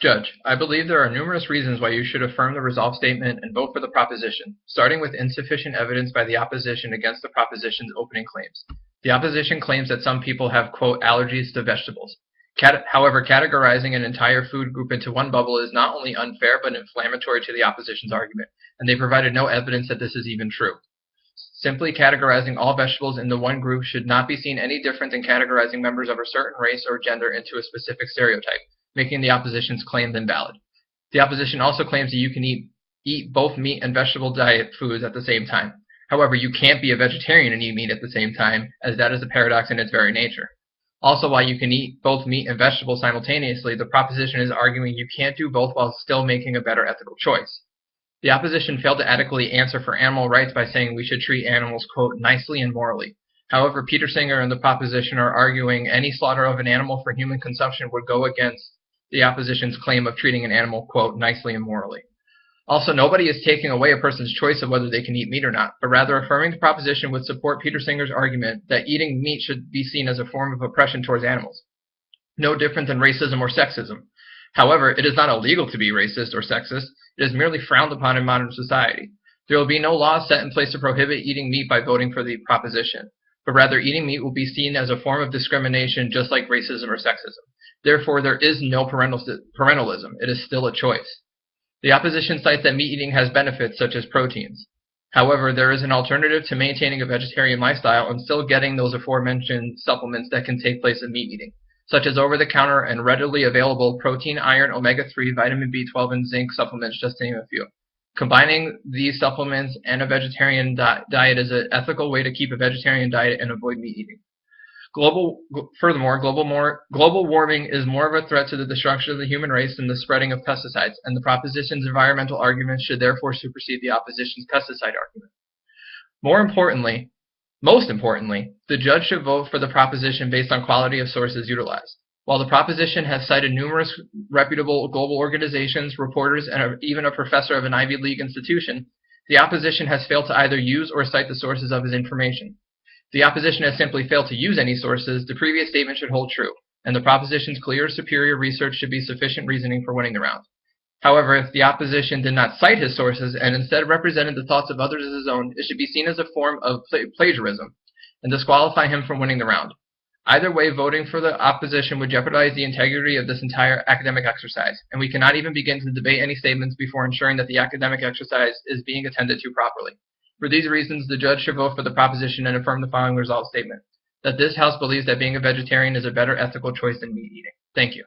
Judge, I believe there are numerous reasons why you should affirm the resolve statement and vote for the proposition, starting with insufficient evidence by the opposition against the proposition's opening claims. The opposition claims that some people have, quote, allergies to vegetables. However, categorizing an entire food group into one bubble is not only unfair but inflammatory to the opposition's argument, and they provided no evidence that this is even true. Simply categorizing all vegetables into one group should not be seen any different than categorizing members of a certain race or gender into a specific stereotype, making the opposition's claim invalid. The opposition also claims that you can eat both meat and vegetable diet foods at the same time. However, you can't be a vegetarian and eat meat at the same time, as that is a paradox in its very nature. Also, while you can eat both meat and vegetables simultaneously, the proposition is arguing you can't do both while still making a better ethical choice. The opposition failed to adequately answer for animal rights by saying we should treat animals, quote, nicely and morally. However, Peter Singer and the proposition are arguing any slaughter of an animal for human consumption would go against the opposition's claim of treating an animal, quote, nicely and morally. Also, nobody is taking away a person's choice of whether they can eat meat or not, but rather affirming the proposition would support Peter Singer's argument that eating meat should be seen as a form of oppression towards animals, no different than racism or sexism. However, it is not illegal to be racist or sexist. It is merely frowned upon in modern society. There will be no laws set in place to prohibit eating meat by voting for the proposition, but rather eating meat will be seen as a form of discrimination just like racism or sexism. Therefore, there is no parentalism. It is still a choice. The opposition cites that meat eating has benefits such as proteins. However, there is an alternative to maintaining a vegetarian lifestyle and still getting those aforementioned supplements that can take place of meat eating, such as over-the-counter and readily available protein, iron, omega-3, vitamin B12, and zinc supplements, just to name a few. Combining these supplements and a vegetarian diet is an ethical way to keep a vegetarian diet and avoid meat eating. Furthermore, global warming is more of a threat to the destruction of the human race than the spreading of pesticides, and the proposition's environmental arguments should therefore supersede the opposition's pesticide argument. Most importantly, the judge should vote for the proposition based on quality of sources utilized. While the proposition has cited numerous reputable global organizations, reporters, and even a professor of an Ivy League institution, the opposition has failed to either use or cite the sources of his information. The opposition has simply failed to use any sources. The previous statement should hold true, and the proposition's clear, superior research should be sufficient reasoning for winning the round. However, if the opposition did not cite his sources and instead represented the thoughts of others as his own, it should be seen as a form of plagiarism and disqualify him from winning the round. Either way, voting for the opposition would jeopardize the integrity of this entire academic exercise, and we cannot even begin to debate any statements before ensuring that the academic exercise is being attended to properly. For these reasons, the judge should vote for the proposition and affirm the following resolved statement: that this House believes that being a vegetarian is a better ethical choice than meat eating. Thank you.